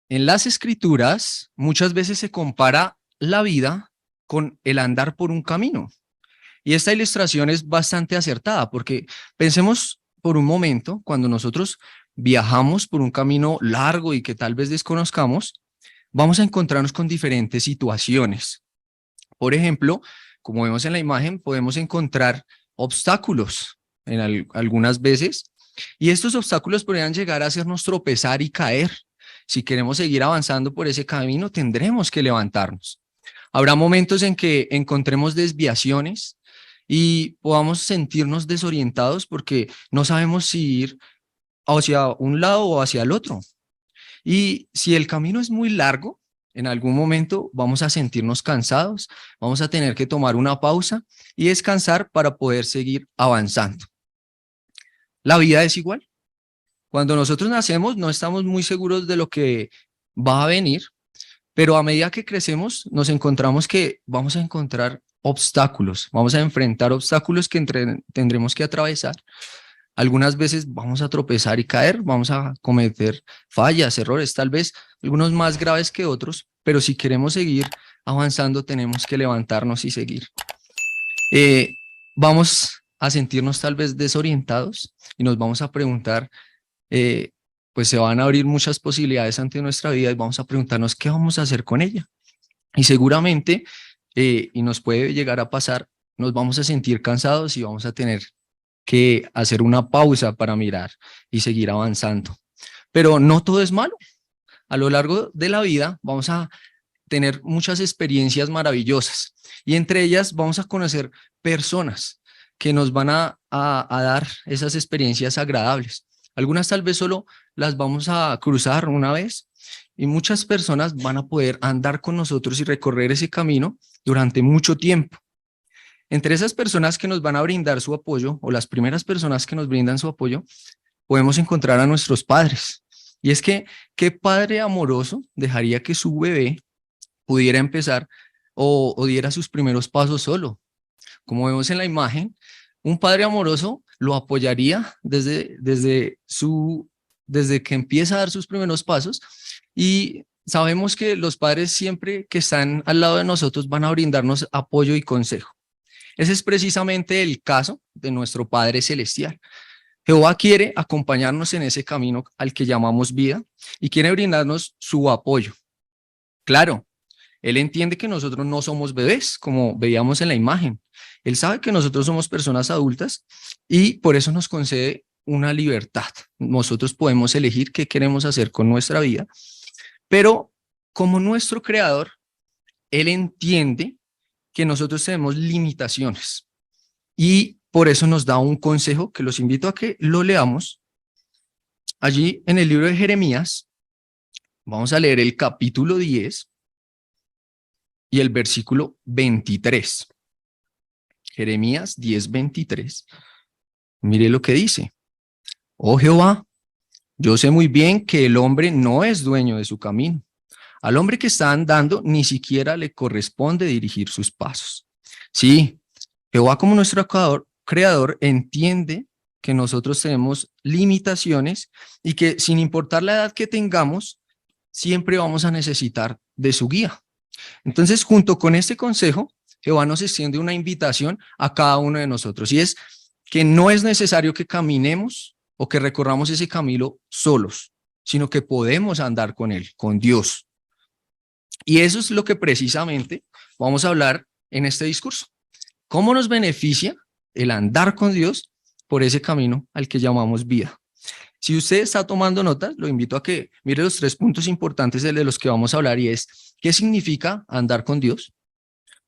En las escrituras muchas veces se compara la vida con el andar por un camino. Y esta ilustración es bastante acertada porque pensemos por un momento cuando nosotros viajamos por un camino largo y que tal vez desconozcamos, vamos a encontrarnos con diferentes situaciones. Por ejemplo, como vemos en la imagen, podemos encontrar obstáculos en algunas veces y estos obstáculos podrían llegar a hacernos tropezar y caer. Si queremos seguir avanzando por ese camino, tendremos que levantarnos. Habrá momentos en que encontremos desviaciones y podamos sentirnos desorientados porque no sabemos si ir hacia un lado o hacia el otro. Y si el camino es muy largo, en algún momento vamos a sentirnos cansados, vamos a tener que tomar una pausa y descansar para poder seguir avanzando. La vida es igual. Cuando nosotros nacemos no estamos muy seguros de lo que va a venir, pero a medida que crecemos nos encontramos que vamos a encontrar obstáculos, vamos a enfrentar obstáculos que tendremos que atravesar. Algunas veces vamos a tropezar y caer, vamos a cometer fallas, errores, tal vez algunos más graves que otros, pero si queremos seguir avanzando tenemos que levantarnos y seguir. Vamos a sentirnos tal vez desorientados y nos vamos a preguntar, eh, pues se van a abrir muchas posibilidades ante nuestra vida y vamos a preguntarnos qué vamos a hacer con ella. Y seguramente, y nos puede llegar a pasar, nos vamos a sentir cansados y vamos a tener que hacer una pausa para mirar y seguir avanzando. Pero no todo es malo. A lo largo de la vida vamos a tener muchas experiencias maravillosas y entre ellas vamos a conocer personas que nos van a dar esas experiencias agradables. Algunas tal vez solo las vamos a cruzar una vez y muchas personas van a poder andar con nosotros y recorrer ese camino durante mucho tiempo. Entre esas personas que nos van a brindar su apoyo o las primeras personas que nos brindan su apoyo, podemos encontrar a nuestros padres. Y es que, ¿qué padre amoroso dejaría que su bebé pudiera empezar o diera sus primeros pasos solo? Como vemos en la imagen, un padre amoroso lo apoyaría desde que empieza a dar sus primeros pasos y sabemos que los padres siempre que están al lado de nosotros van a brindarnos apoyo y consejo. Ese es precisamente el caso de nuestro Padre Celestial. Jehová quiere acompañarnos en ese camino al que llamamos vida y quiere brindarnos su apoyo. Claro, Él entiende que nosotros no somos bebés, como veíamos en la imagen. Él sabe que nosotros somos personas adultas y por eso nos concede una libertad. Nosotros podemos elegir qué queremos hacer con nuestra vida, pero como nuestro creador, Él entiende que nosotros tenemos limitaciones y por eso nos da un consejo que los invito a que lo leamos. Allí en el libro de Jeremías, vamos a leer el capítulo 10 y el versículo 23. Jeremías 10:23. Mire lo que dice. Oh Jehová, yo sé muy bien que el hombre no es dueño de su camino. Al hombre que está andando ni siquiera le corresponde dirigir sus pasos. Sí, Jehová como nuestro creador entiende que nosotros tenemos limitaciones y que sin importar la edad que tengamos, siempre vamos a necesitar de su guía. Entonces, junto con este consejo, Jehová nos extiende una invitación a cada uno de nosotros y es que no es necesario que caminemos o que recorramos ese camino solos, sino que podemos andar con él, con Dios. Y eso es lo que precisamente vamos a hablar en este discurso. ¿Cómo nos beneficia el andar con Dios por ese camino al que llamamos vida? Si usted está tomando notas, lo invito a que mire los 3 puntos importantes de los que vamos a hablar y es ¿qué significa andar con Dios?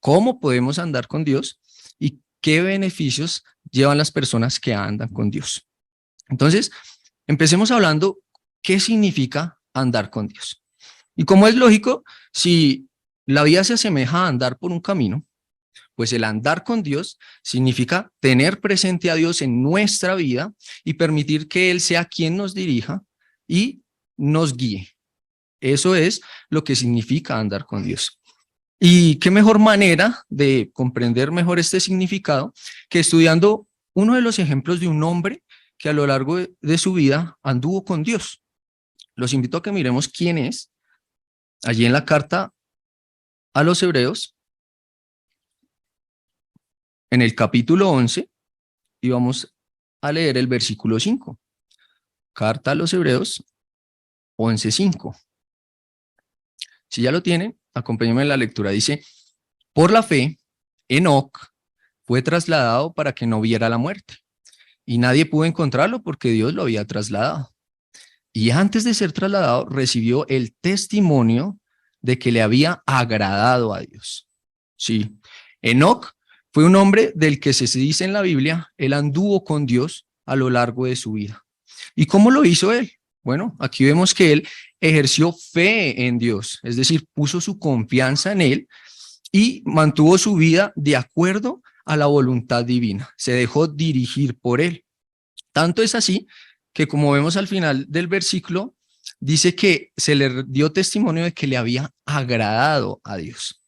¿Cómo podemos andar con Dios? ¿Y qué beneficios llevan las personas que andan con Dios? Entonces, empecemos hablando qué significa andar con Dios. Y como es lógico, si la vida se asemeja a andar por un camino, pues el andar con Dios significa tener presente a Dios en nuestra vida y permitir que Él sea quien nos dirija y nos guíe. Eso es lo que significa andar con Dios. Y qué mejor manera de comprender mejor este significado que estudiando uno de los ejemplos de un hombre que a lo largo de su vida anduvo con Dios. Los invito a que miremos quién es Allí en la carta a los Hebreos, en el capítulo 11, y vamos a leer el versículo 5. Carta a los Hebreos 11:5. Si ya lo tienen, acompáñenme en la lectura. Dice, por la fe, Enoc fue trasladado para que no viera la muerte, y nadie pudo encontrarlo porque Dios lo había trasladado. Y antes de ser trasladado, recibió el testimonio de que le había agradado a Dios. Sí, Enoc fue un hombre del que se dice en la Biblia, él anduvo con Dios a lo largo de su vida. ¿Y cómo lo hizo él? Bueno, aquí vemos que él ejerció fe en Dios, es decir, puso su confianza en él y mantuvo su vida de acuerdo a la voluntad divina. Se dejó dirigir por él. Tanto es así que, como vemos al final del versículo, dice que se le dio testimonio de que le había agradado a Dios.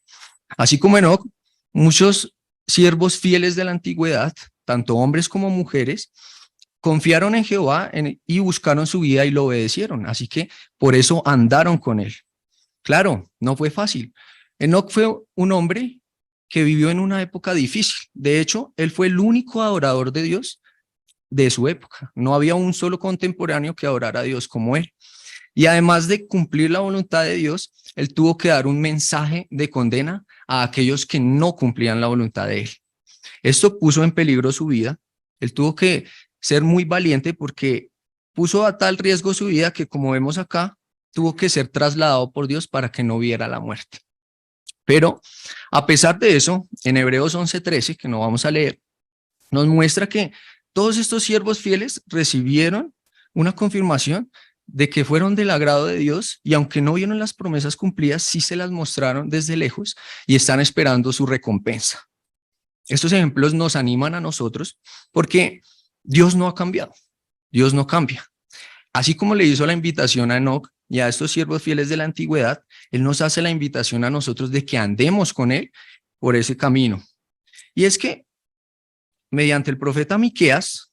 Así como Enoc, muchos siervos fieles de la antigüedad, tanto hombres como mujeres, confiaron en Jehová y buscaron su vida y lo obedecieron. Así que por eso andaron con él. Claro, no fue fácil. Enoc fue un hombre que vivió en una época difícil. De hecho, él fue el único adorador de Dios de su época. No había un solo contemporáneo que adorara a Dios como él. Y además de cumplir la voluntad de Dios, él tuvo que dar un mensaje de condena a aquellos que no cumplían la voluntad de él. Esto puso en peligro su vida. Él tuvo que ser muy valiente porque puso a tal riesgo su vida que, como vemos acá, tuvo que ser trasladado por Dios para que no viera la muerte. Pero a pesar de eso, en Hebreos 11:13, que no vamos a leer, nos muestra que todos estos siervos fieles recibieron una confirmación de que fueron del agrado de Dios y aunque no vieron las promesas cumplidas, sí se las mostraron desde lejos y están esperando su recompensa. Estos ejemplos nos animan a nosotros porque Dios no ha cambiado, Dios no cambia. Así como le hizo la invitación a Enoc y a estos siervos fieles de la antigüedad, Él nos hace la invitación a nosotros de que andemos con Él por ese camino. Y es que mediante el profeta Miqueas,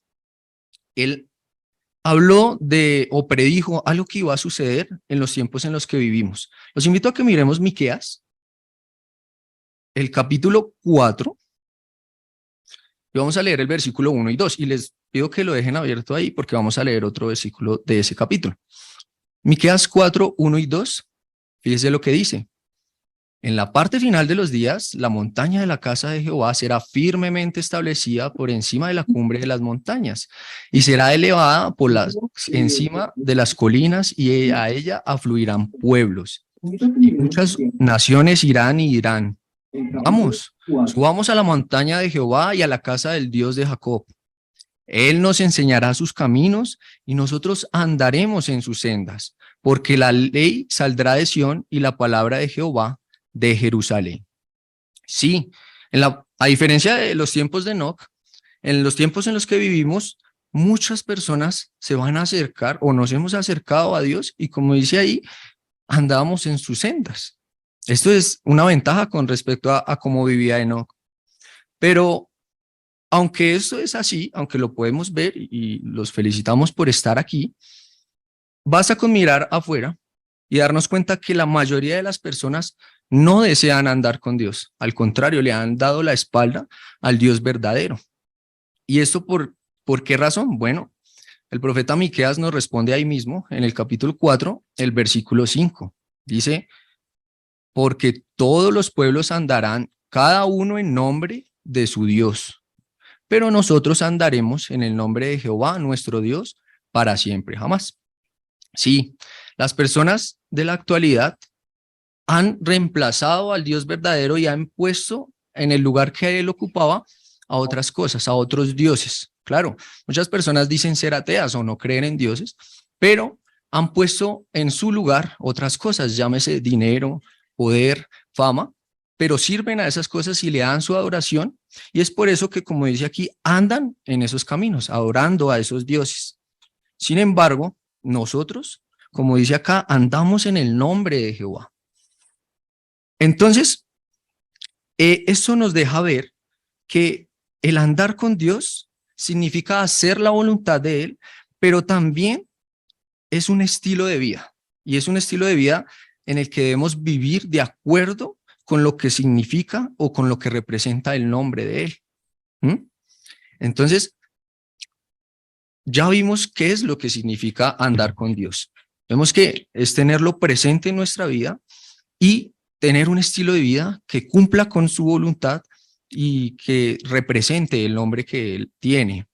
él habló de o predijo algo que iba a suceder en los tiempos en los que vivimos. Los invito a que miremos Miqueas, el capítulo 4, y vamos a leer el versículo 1 y 2, y les pido que lo dejen abierto ahí porque vamos a leer otro versículo de ese capítulo. Miqueas 4, 1 y 2, fíjese lo que dice. En la parte final de los días, la montaña de la casa de Jehová será firmemente establecida por encima de la cumbre de las montañas y será elevada por encima de las colinas y a ella afluirán pueblos y muchas naciones irán y dirán, vamos, subamos a la montaña de Jehová y a la casa del Dios de Jacob. Él nos enseñará sus caminos y nosotros andaremos en sus sendas, porque la ley saldrá de Sión y la palabra de Jehová de Jerusalén. Sí, a diferencia de los tiempos de Enoc, en los tiempos en los que vivimos, muchas personas se van a acercar o nos hemos acercado a Dios y como dice ahí, andábamos en sus sendas. Esto es una ventaja con respecto a cómo vivía Enoc. Pero aunque esto es así, aunque lo podemos ver y los felicitamos por estar aquí, basta con mirar afuera y darnos cuenta que la mayoría de las personas no desean andar con Dios. Al contrario, le han dado la espalda al Dios verdadero. ¿Y esto por qué razón? Bueno, el profeta Miqueas nos responde ahí mismo en el capítulo 4, el versículo 5. Dice, porque todos los pueblos andarán cada uno en nombre de su Dios, pero nosotros andaremos en el nombre de Jehová, nuestro Dios, para siempre, jamás. Sí, las personas de la actualidad han reemplazado al Dios verdadero y han puesto en el lugar que él ocupaba a otras cosas, a otros dioses. Claro, muchas personas dicen ser ateas o no creer en dioses, pero han puesto en su lugar otras cosas, llámese dinero, poder, fama, pero sirven a esas cosas y le dan su adoración, y es por eso que, como dice aquí, andan en esos caminos, adorando a esos dioses. Sin embargo, nosotros, como dice acá, andamos en el nombre de Jehová. Entonces, esto nos deja ver que el andar con Dios significa hacer la voluntad de Él, pero también es un estilo de vida. Y es un estilo de vida en el que debemos vivir de acuerdo con lo que significa o con lo que representa el nombre de Él. Entonces, ya vimos qué es lo que significa andar con Dios. Vemos que es tenerlo presente en nuestra vida y tener un estilo de vida que cumpla con su voluntad y que represente el nombre que Él tiene.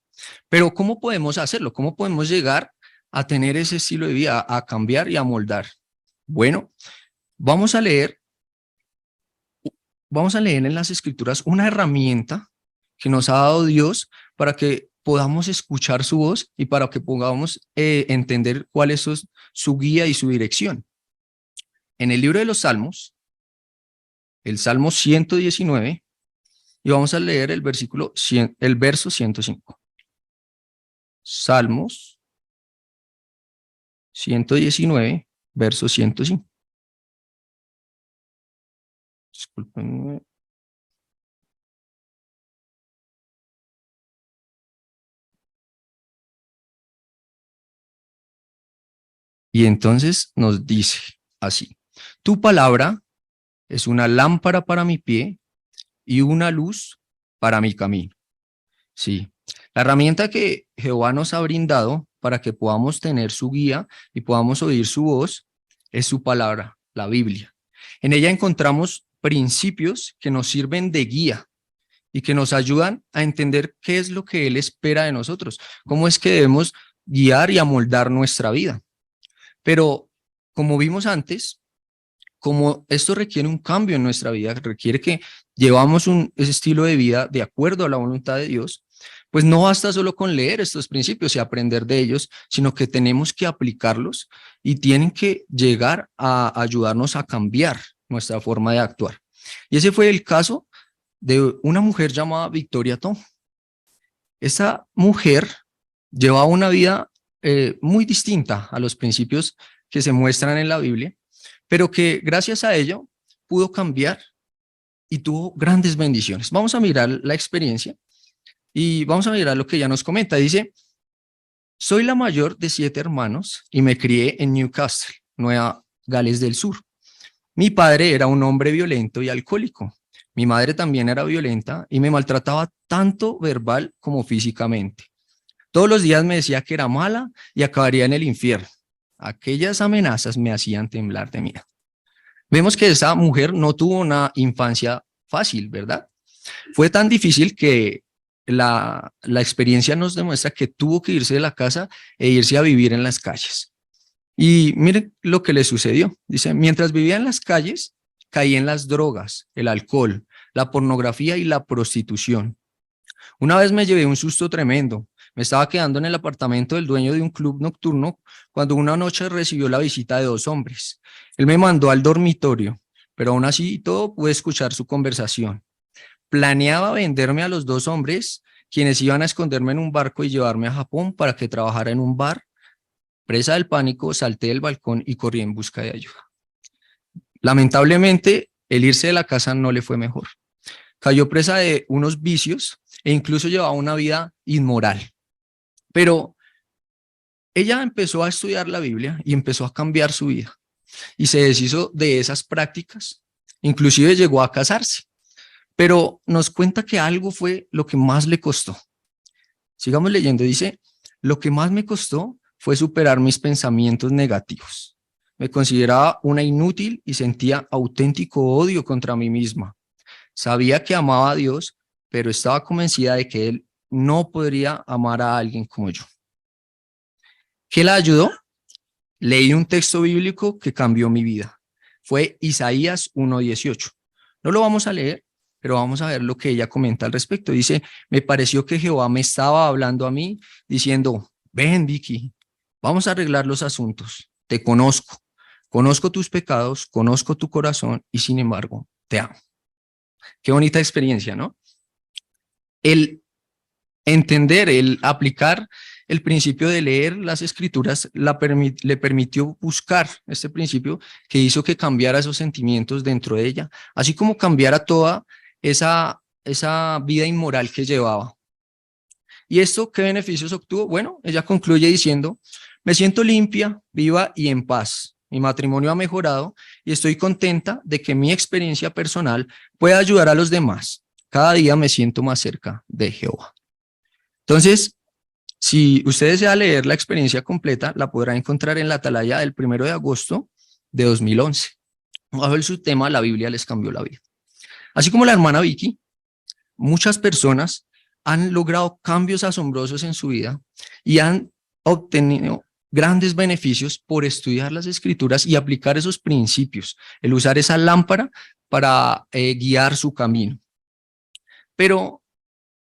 Pero ¿cómo podemos hacerlo? ¿Cómo podemos llegar a tener ese estilo de vida, a cambiar y a moldar? Bueno, vamos a leer en las Escrituras una herramienta que nos ha dado Dios para que podamos escuchar su voz y para que podamos entender cuál es su guía y su dirección. En el libro de los Salmos, el Salmo 119, y vamos a leer el verso 105. Salmos 119, verso 105. Discúlpenme. Y entonces nos dice así: tu palabra es una lámpara para mi pie y una luz para mi camino. Sí, la herramienta que Jehová nos ha brindado para que podamos tener su guía y podamos oír su voz es su palabra, la Biblia. En ella encontramos principios que nos sirven de guía y que nos ayudan a entender qué es lo que Él espera de nosotros, cómo es que debemos guiar y amoldar nuestra vida. Pero como vimos antes, como esto requiere un cambio en nuestra vida, requiere que llevamos ese estilo de vida de acuerdo a la voluntad de Dios, pues no basta solo con leer estos principios y aprender de ellos, sino que tenemos que aplicarlos y tienen que llegar a ayudarnos a cambiar nuestra forma de actuar. Y ese fue el caso de una mujer llamada Victoria Tom. Esta mujer llevaba una vida muy distinta a los principios que se muestran en la Biblia, pero que gracias a ello pudo cambiar y tuvo grandes bendiciones. Vamos a mirar la experiencia y vamos a mirar lo que ella nos comenta. Dice: soy la mayor de 7 hermanos y me crié en Newcastle, Nueva Gales del Sur. Mi padre era un hombre violento y alcohólico. Mi madre también era violenta y me maltrataba tanto verbal como físicamente. Todos los días me decía que era mala y acabaría en el infierno. Aquellas amenazas me hacían temblar de miedo. Vemos que esa mujer no tuvo una infancia fácil, ¿verdad? Fue tan difícil que la experiencia nos demuestra que tuvo que irse de la casa e irse a vivir en las calles. Y miren lo que le sucedió. Dice: mientras vivía en las calles, caí en las drogas, el alcohol, la pornografía y la prostitución. Una vez me llevé un susto tremendo. Me estaba quedando en el apartamento del dueño de un club nocturno cuando una noche recibió la visita de 2 hombres. Él me mandó al dormitorio, pero aún así y todo pude escuchar su conversación. Planeaba venderme a los 2 hombres, quienes iban a esconderme en un barco y llevarme a Japón para que trabajara en un bar. Presa del pánico, salté del balcón y corrí en busca de ayuda. Lamentablemente, el irse de la casa no le fue mejor. Cayó presa de unos vicios e incluso llevaba una vida inmoral. Pero ella empezó a estudiar la Biblia y empezó a cambiar su vida y se deshizo de esas prácticas. Inclusive llegó a casarse, pero nos cuenta que algo fue lo que más le costó. Sigamos leyendo. Dice: lo que más me costó fue superar mis pensamientos negativos. Me consideraba una inútil y sentía auténtico odio contra mí misma. Sabía que amaba a Dios, pero estaba convencida de que Él no podría amar a alguien como yo. ¿Qué la ayudó? Leí un texto bíblico que cambió mi vida. Fue Isaías 1:18. No lo vamos a leer, pero vamos a ver lo que ella comenta al respecto. Dice: me pareció que Jehová me estaba hablando a mí, diciendo: ven, Vicky, vamos a arreglar los asuntos. Te conozco, conozco tus pecados, conozco tu corazón y sin embargo te amo. Qué bonita experiencia, ¿no? El entender, el aplicar el principio de leer las escrituras le permitió buscar este principio que hizo que cambiara esos sentimientos dentro de ella, así como cambiara toda esa vida inmoral que llevaba. ¿Y esto qué beneficios obtuvo? Bueno, ella concluye diciendo: me siento limpia, viva y en paz. mi matrimonio ha mejorado y estoy contenta de que mi experiencia personal pueda ayudar a los demás. Cada día me siento más cerca de Jehová. Entonces, si usted desea leer la experiencia completa, la podrá encontrar en la atalaya del 1 de agosto de 2011. Bajo el subtema La Biblia les cambió la vida. Así como la hermana Vicky, muchas personas han logrado cambios asombrosos en su vida y han obtenido grandes beneficios por estudiar las escrituras y aplicar esos principios, el usar esa lámpara para guiar su camino. Pero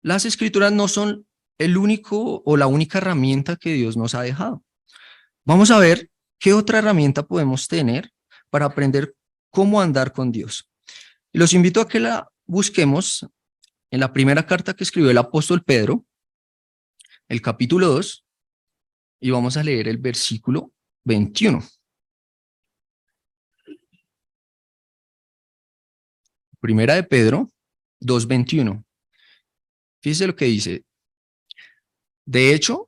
las escrituras no son el único o la única herramienta que Dios nos ha dejado. Vamos a ver qué otra herramienta podemos tener para aprender cómo andar con Dios. Los invito a que la busquemos en la primera carta que escribió el apóstol Pedro, el capítulo 2, y vamos a leer el versículo 21. Primera de Pedro 2:21. Fíjese lo que dice. De hecho,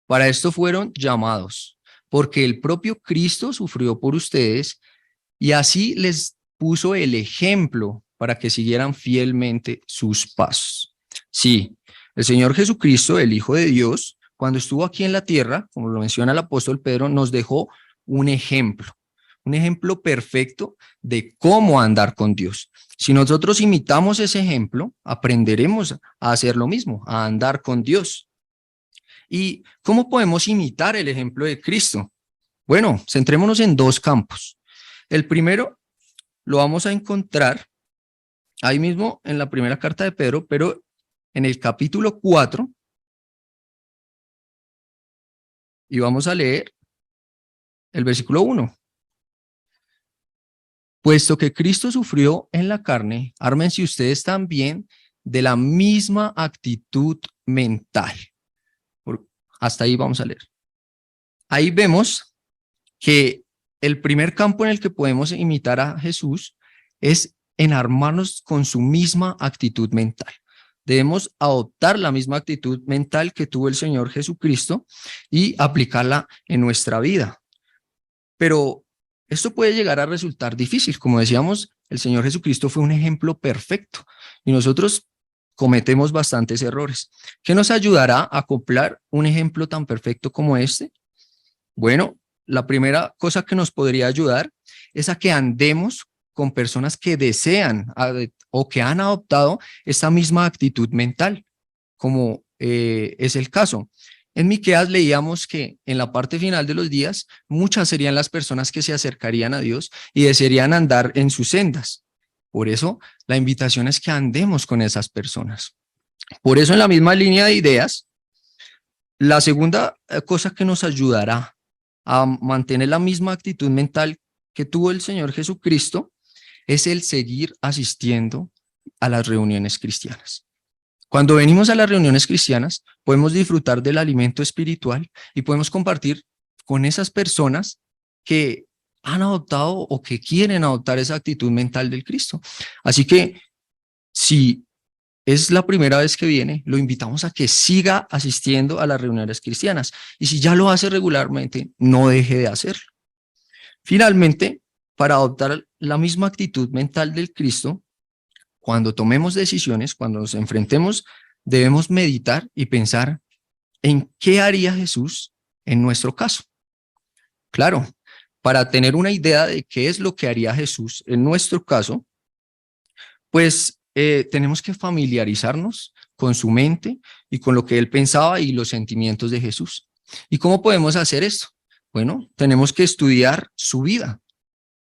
para esto fueron llamados, porque el propio Cristo sufrió por ustedes y así les puso el ejemplo para que siguieran fielmente sus pasos. Sí, el Señor Jesucristo, el Hijo de Dios, cuando estuvo aquí en la tierra, como lo menciona el apóstol Pedro, nos dejó un ejemplo perfecto de cómo andar con Dios. Si nosotros imitamos ese ejemplo, aprenderemos a hacer lo mismo, a andar con Dios. ¿Y cómo podemos imitar el ejemplo de Cristo? Bueno, centrémonos en dos campos. El primero lo vamos a encontrar ahí mismo en la primera carta de Pedro, pero en el capítulo 4, y vamos a leer el versículo 1. Puesto que Cristo sufrió en la carne, ármense ustedes también de la misma actitud mental. Hasta ahí vamos a leer. Ahí vemos que el primer campo en el que podemos imitar a Jesús es en armarnos con su misma actitud mental. Debemos adoptar la misma actitud mental que tuvo el Señor Jesucristo y aplicarla en nuestra vida. Pero esto puede llegar a resultar difícil. Como decíamos, el Señor Jesucristo fue un ejemplo perfecto y nosotros cometemos bastantes errores. ¿Qué nos ayudará a acoplar un ejemplo tan perfecto como este? Bueno, la primera cosa que nos podría ayudar es a que andemos con personas que desean o que han adoptado esta misma actitud mental, como es el caso. En Miqueas leíamos que en la parte final de los días, muchas serían las personas que se acercarían a Dios y desearían andar en sus sendas. Por eso, la invitación es que andemos con esas personas. Por eso, en la misma línea de ideas, la segunda cosa que nos ayudará a mantener la misma actitud mental que tuvo el Señor Jesucristo es el seguir asistiendo a las reuniones cristianas. Cuando venimos a las reuniones cristianas, podemos disfrutar del alimento espiritual y podemos compartir con esas personas que han adoptado o que quieren adoptar esa actitud mental del Cristo. Así que si es la primera vez que viene, lo invitamos a que siga asistiendo a las reuniones cristianas. Y si ya lo hace regularmente, no deje de hacerlo. Finalmente, para adoptar la misma actitud mental del Cristo, cuando tomemos decisiones, cuando nos enfrentemos, debemos meditar y pensar en qué haría Jesús en nuestro caso. Claro, para tener una idea de qué es lo que haría Jesús en nuestro caso, pues tenemos que familiarizarnos con su mente y con lo que él pensaba y los sentimientos de Jesús. ¿Y cómo podemos hacer esto? Bueno, tenemos que estudiar su vida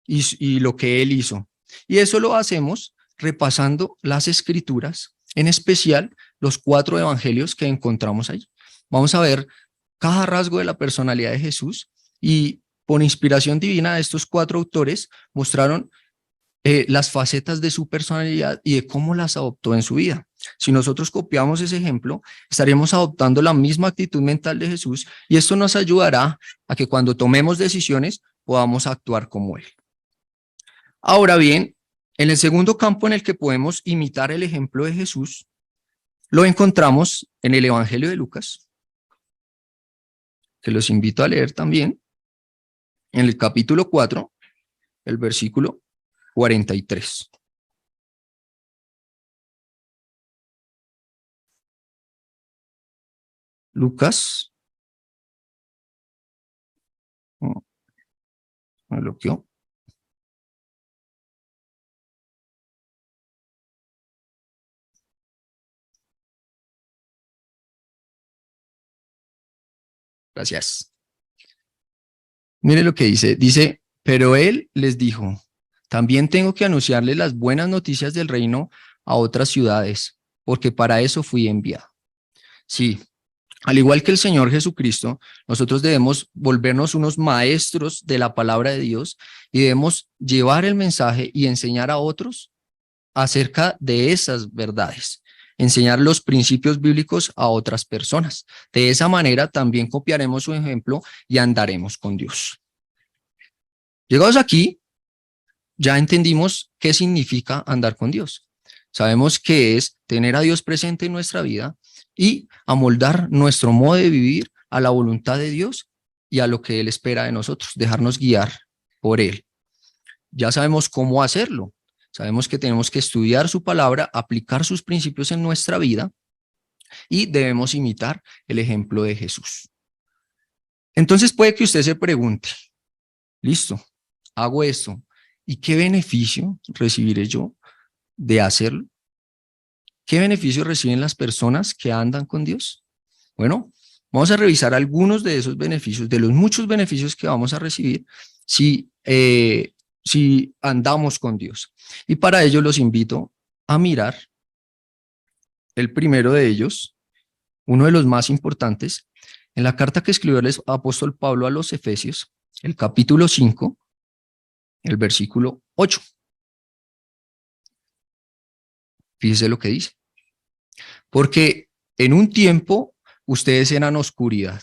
y lo que él hizo. Y eso lo hacemos repasando las escrituras, en especial los 4 evangelios que encontramos allí. Vamos a ver cada rasgo de la personalidad de Jesús y por inspiración divina de estos 4 autores mostraron las facetas de su personalidad y de cómo las adoptó en su vida. Si nosotros copiamos ese ejemplo, estaríamos adoptando la misma actitud mental de Jesús y esto nos ayudará a que cuando tomemos decisiones podamos actuar como él. Ahora bien, en el segundo campo en el que podemos imitar el ejemplo de Jesús, lo encontramos en el Evangelio de Lucas, que los invito a leer también. en el capítulo 4, el versículo 43. Lucas, me bloqueó. Gracias. Mire lo que dice. Dice, pero él les dijo, también tengo que anunciarles las buenas noticias del reino a otras ciudades, porque para eso fui enviado. Sí, al igual que el Señor Jesucristo, nosotros debemos volvernos unos maestros de la palabra de Dios y debemos llevar el mensaje y enseñar a otros acerca de esas verdades, enseñar los principios bíblicos a otras personas. De esa manera también copiaremos su ejemplo y andaremos con Dios. Llegados aquí, ya entendimos qué significa andar con Dios. Sabemos que es tener a Dios presente en nuestra vida y amoldar nuestro modo de vivir a la voluntad de Dios y a lo que Él espera de nosotros, dejarnos guiar por Él. Ya sabemos cómo hacerlo. Sabemos que tenemos que estudiar su palabra, aplicar sus principios en nuestra vida y debemos imitar el ejemplo de Jesús. Entonces puede que usted se pregunte, listo, hago esto, ¿y qué beneficio recibiré yo de hacerlo? ¿Qué beneficio reciben las personas que andan con Dios? Bueno, vamos a revisar algunos de esos beneficios, de los muchos beneficios que vamos a recibir si andamos con Dios. Y para ello los invito a mirar el primero de ellos, uno de los más importantes, en la carta que escribió el apóstol Pablo a los Efesios, el capítulo 5, el versículo 8. Fíjese lo que dice. Porque en un tiempo ustedes eran oscuridad,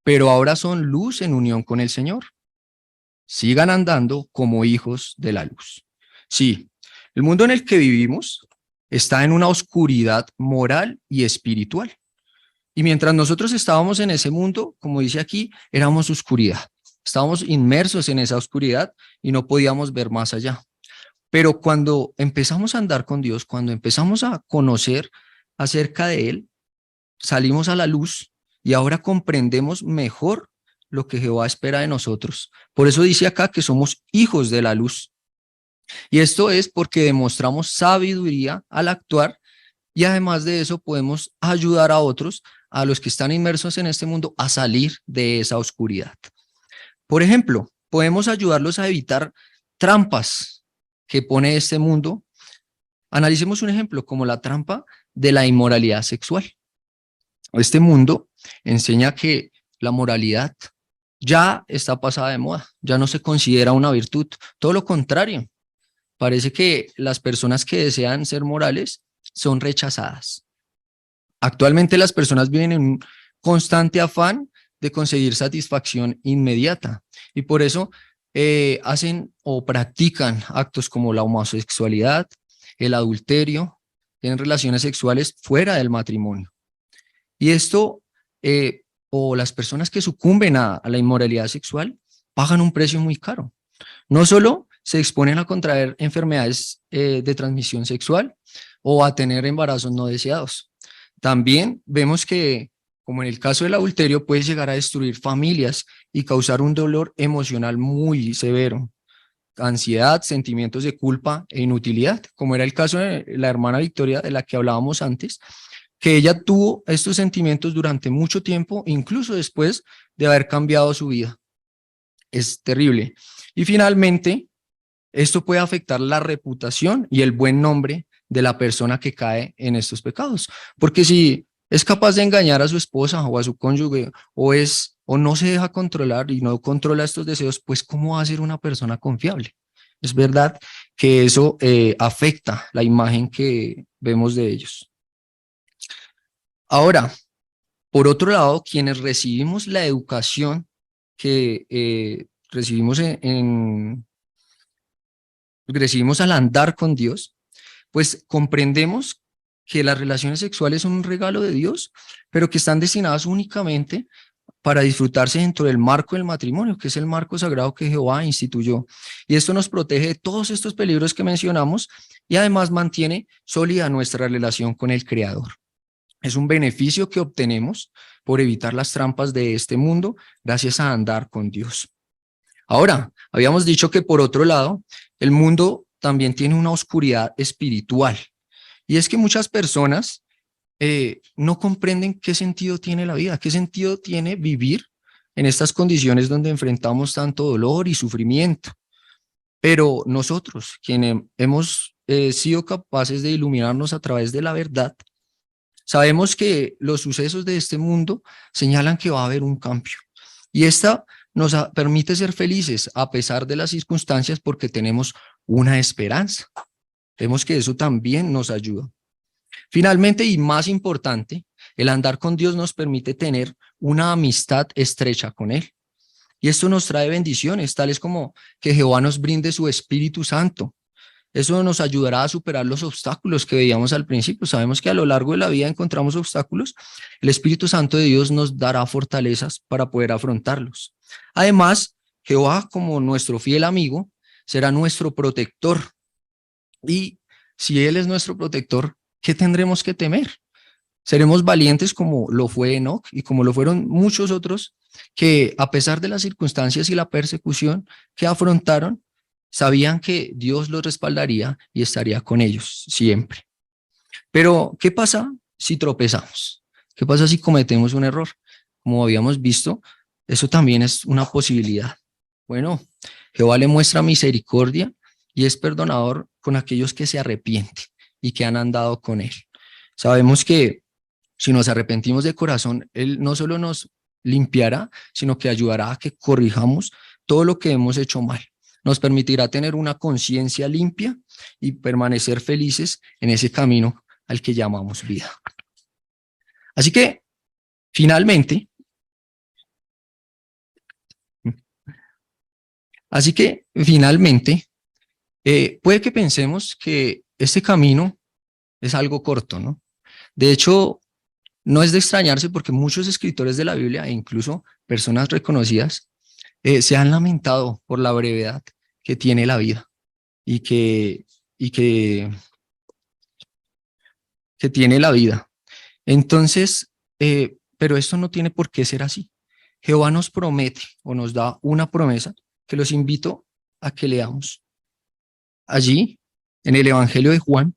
pero ahora son luz en unión con el Señor. Sigan andando como hijos de la luz. Sí, el mundo en el que vivimos está en una oscuridad moral y espiritual. Y mientras nosotros estábamos en ese mundo, como dice aquí, éramos oscuridad. Estábamos inmersos en esa oscuridad y no podíamos ver más allá. Pero cuando empezamos a andar con Dios, cuando empezamos a conocer acerca de Él, salimos a la luz y ahora comprendemos mejor lo que Jehová espera de nosotros. Por eso dice acá que somos hijos de la luz. Y esto es porque demostramos sabiduría al actuar y además de eso podemos ayudar a otros, a los que están inmersos en este mundo, a salir de esa oscuridad. Por ejemplo, podemos ayudarlos a evitar trampas que pone este mundo. Analicemos un ejemplo como la trampa de la inmoralidad sexual. Este mundo enseña que la moralidad ya está pasada de moda, ya no se considera una virtud, todo lo contrario. Parece que las personas que desean ser morales son rechazadas. Actualmente las personas viven en un constante afán de conseguir satisfacción inmediata y por eso hacen o practican actos como la homosexualidad, el adulterio, tienen relaciones sexuales fuera del matrimonio. Y esto, o las personas que sucumben a la inmoralidad sexual, pagan un precio muy caro. No solo se exponen a contraer enfermedades de transmisión sexual o a tener embarazos no deseados. También vemos que, como en el caso del adulterio, puede llegar a destruir familias y causar un dolor emocional muy severo, ansiedad, sentimientos de culpa e inutilidad, como era el caso de la hermana Victoria de la que hablábamos antes, que ella tuvo estos sentimientos durante mucho tiempo, incluso después de haber cambiado su vida. Es terrible. Y finalmente, esto puede afectar la reputación y el buen nombre de la persona que cae en estos pecados. Porque si es capaz de engañar a su esposa o a su cónyuge o no se deja controlar y no controla estos deseos, pues ¿cómo va a ser una persona confiable? Es verdad que eso afecta la imagen que vemos de ellos. Ahora, por otro lado, quienes recibimos la educación que recibimos recibimos al andar con Dios, pues comprendemos que las relaciones sexuales son un regalo de Dios, pero que están destinadas únicamente para disfrutarse dentro del marco del matrimonio, que es el marco sagrado que Jehová instituyó. Y esto nos protege de todos estos peligros que mencionamos y además mantiene sólida nuestra relación con el Creador. Es un beneficio que obtenemos por evitar las trampas de este mundo gracias a andar con Dios. Ahora, habíamos dicho que por otro lado, el mundo también tiene una oscuridad espiritual. Y es que muchas personas no comprenden qué sentido tiene la vida, qué sentido tiene vivir en estas condiciones donde enfrentamos tanto dolor y sufrimiento. Pero nosotros, quienes hemos sido capaces de iluminarnos a través de la verdad, sabemos que los sucesos de este mundo señalan que va a haber un cambio. Y esta nos permite ser felices a pesar de las circunstancias porque tenemos una esperanza. Vemos que eso también nos ayuda. Finalmente, y más importante, el andar con Dios nos permite tener una amistad estrecha con Él. Y esto nos trae bendiciones, tales como que Jehová nos brinde su Espíritu Santo. Eso nos ayudará a superar los obstáculos que veíamos al principio. Sabemos que a lo largo de la vida encontramos obstáculos. El Espíritu Santo de Dios nos dará fortalezas para poder afrontarlos. Además, Jehová, como nuestro fiel amigo, será nuestro protector. Y si Él es nuestro protector, ¿qué tendremos que temer? Seremos valientes como lo fue Enoc y como lo fueron muchos otros que a pesar de las circunstancias y la persecución que afrontaron, sabían que Dios los respaldaría y estaría con ellos siempre. Pero, ¿qué pasa si tropezamos? ¿Qué pasa si cometemos un error? Como habíamos visto, eso también es una posibilidad. Bueno, Jehová le muestra misericordia y es perdonador con aquellos que se arrepienten y que han andado con Él. Sabemos que si nos arrepentimos de corazón, Él no solo nos limpiará, sino que ayudará a que corrijamos todo lo que hemos hecho mal. Nos permitirá tener una conciencia limpia y permanecer felices en ese camino al que llamamos vida. Así que, finalmente, puede que pensemos que este camino es algo corto, ¿no? De hecho, no es de extrañarse porque muchos escritores de la Biblia e incluso personas reconocidas se han lamentado por la brevedad que tiene la vida y que tiene la vida. Entonces, pero esto no tiene por qué ser así. Jehová nos promete o nos da una promesa que los invito a que leamos. Allí, en el Evangelio de Juan,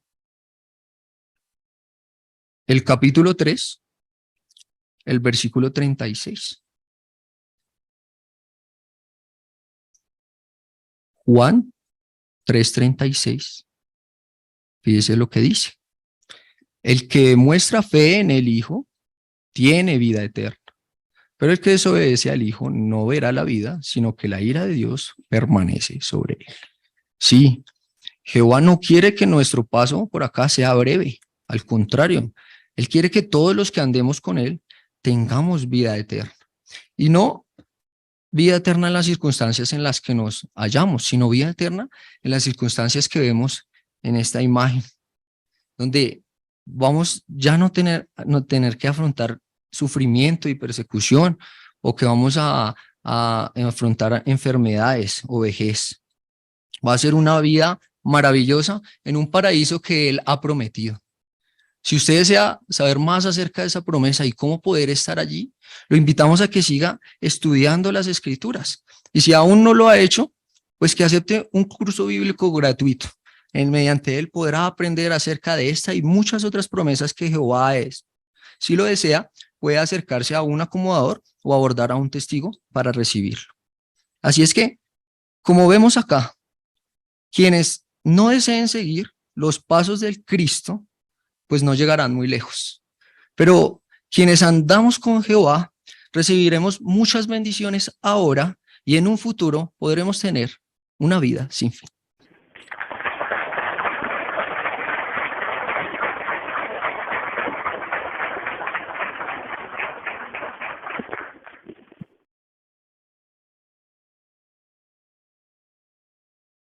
el capítulo 3, el versículo 36. Juan 3:36. Fíjese lo que dice. El que muestra fe en el Hijo tiene vida eterna, pero el que desobedece al Hijo no verá la vida, sino que la ira de Dios permanece sobre él. Sí, Jehová no quiere que nuestro paso por acá sea breve, al contrario, Él quiere que todos los que andemos con Él tengamos vida eterna. Y no vida eterna en las circunstancias en las que nos hallamos, sino vida eterna en las circunstancias que vemos en esta imagen, donde vamos ya no tener que afrontar sufrimiento y persecución, o que vamos a afrontar enfermedades o vejez. Va a ser una vida maravillosa en un paraíso que Él ha prometido. Si usted desea saber más acerca de esa promesa y cómo poder estar allí, lo invitamos a que siga estudiando las Escrituras. Y si aún no lo ha hecho, pues que acepte un curso bíblico gratuito. Mediante él podrá aprender acerca de esta y muchas otras promesas que Jehová es. Si lo desea, puede acercarse a un acomodador o abordar a un testigo para recibirlo. Así es que, como vemos acá, quienes no deseen seguir los pasos del Cristo, pues no llegarán muy lejos. Pero quienes andamos con Jehová, recibiremos muchas bendiciones ahora y en un futuro podremos tener una vida sin fin.